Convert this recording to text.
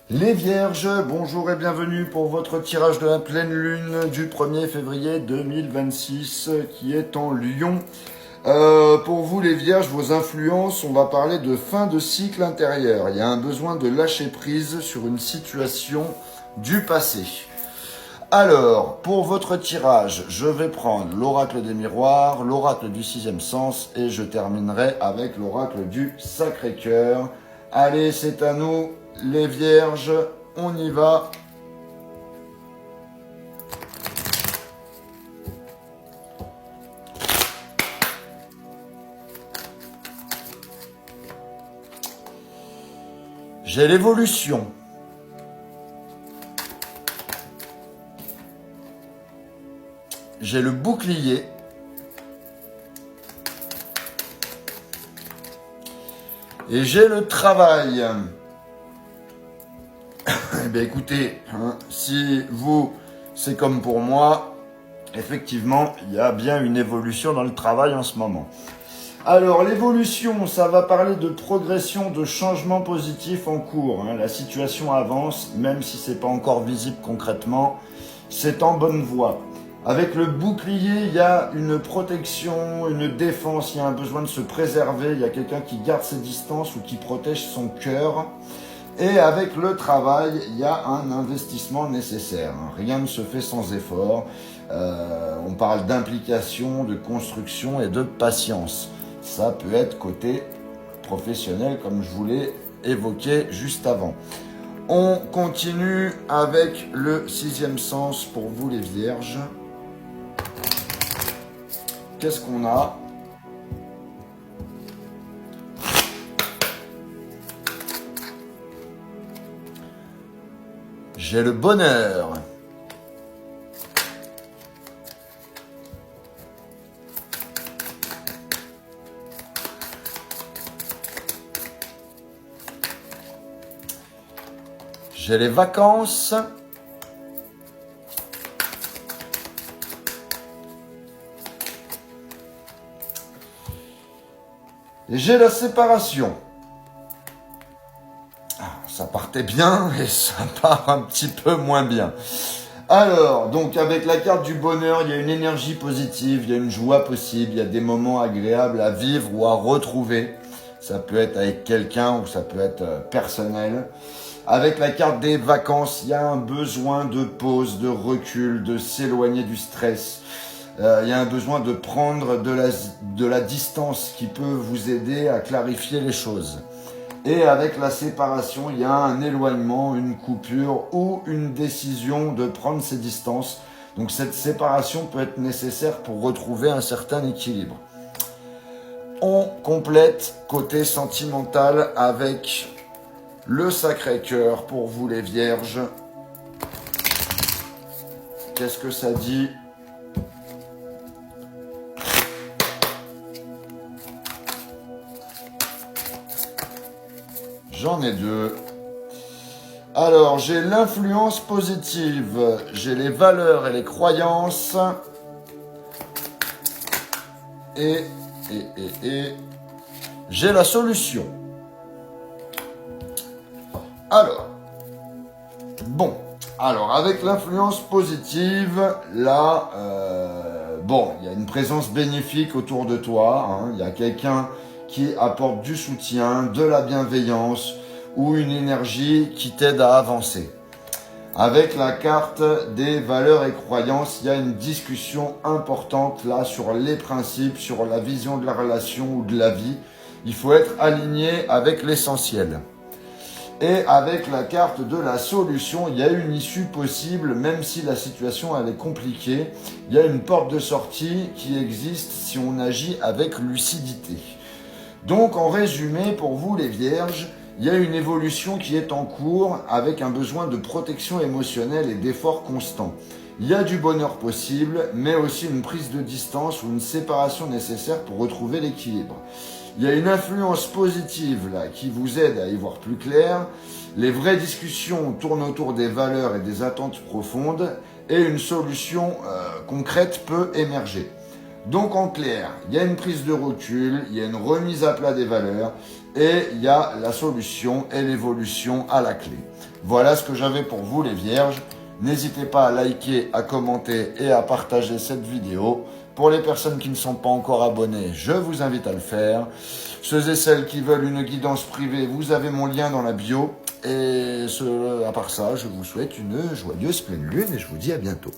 Les Vierges, bonjour et bienvenue pour votre tirage de la pleine lune du 1er février 2026 qui est en Lion. Pour vous les Vierges, vos influences, on va parler de fin de cycle intérieur. Il y a un besoin de lâcher prise sur une situation du passé. Alors, pour votre tirage, je vais prendre l'oracle des miroirs, l'oracle du sixième sens et je terminerai avec l'oracle du Sacré-Cœur. Allez, c'est à nous, les Vierges, on y va. J'ai l'évolution. J'ai le bouclier. Et j'ai le travail. Eh bien écoutez, si vous, c'est comme pour moi, effectivement, il y a bien une évolution dans le travail en ce moment. Alors l'évolution, ça va parler de progression, de changement positif en cours. La situation avance, même si c'est pas encore visible concrètement, c'est en bonne voie. Avec le bouclier, il y a une protection, une défense, il y a un besoin de se préserver, il y a quelqu'un qui garde ses distances ou qui protège son cœur. Et avec le travail, il y a un investissement nécessaire. Rien ne se fait sans effort. On parle d'implication, de construction et de patience. Ça peut être côté professionnel, comme je vous l'ai évoqué juste avant. On continue avec le sixième sens pour vous les Vierges. Qu'est-ce qu'on a ? J'ai le bonheur. J'ai les vacances. Et j'ai la séparation. Ça partait bien et ça part un petit peu moins bien. Alors, donc avec la carte du bonheur, il y a une énergie positive, il y a une joie possible, il y a des moments agréables à vivre ou à retrouver. Ça peut être avec quelqu'un ou ça peut être personnel. Avec la carte des vacances, il y a un besoin de pause, de recul, de s'éloigner du stress. Il y a un besoin de prendre de la distance qui peut vous aider à clarifier les choses. Et avec la séparation, il y a un éloignement, une coupure ou une décision de prendre ses distances. Donc cette séparation peut être nécessaire pour retrouver un certain équilibre. On complète côté sentimental avec le Sacré-Cœur pour vous les Vierges. Qu'est-ce que ça dit ? J'en ai deux. Alors, j'ai l'influence positive, j'ai les valeurs et les croyances. Et j'ai la solution. Alors, avec l'influence positive, là, il y a une présence bénéfique autour de toi. Il y a quelqu'un qui apporte du soutien, de la bienveillance ou une énergie qui t'aide à avancer. Avec la carte des valeurs et croyances, il y a une discussion importante là sur les principes, sur la vision de la relation ou de la vie. Il faut être aligné avec l'essentiel. Et avec la carte de la solution, il y a une issue possible, même si la situation elle est compliquée. Il y a une porte de sortie qui existe si on agit avec lucidité. Donc en résumé, pour vous les Vierges, il y a une évolution qui est en cours avec un besoin de protection émotionnelle et d'efforts constants. Il y a du bonheur possible, mais aussi une prise de distance ou une séparation nécessaire pour retrouver l'équilibre. Il y a une influence positive là qui vous aide à y voir plus clair. Les vraies discussions tournent autour des valeurs et des attentes profondes et une solution concrète peut émerger. Donc en clair, il y a une prise de recul, il y a une remise à plat des valeurs et il y a la solution et l'évolution à la clé. Voilà ce que j'avais pour vous les vierges. N'hésitez pas à liker, à commenter et à partager cette vidéo. Pour les personnes qui ne sont pas encore abonnées, je vous invite à le faire. Ceux et celles qui veulent une guidance privée, vous avez mon lien dans la bio. Et à part ça, je vous souhaite une joyeuse pleine lune et je vous dis à bientôt.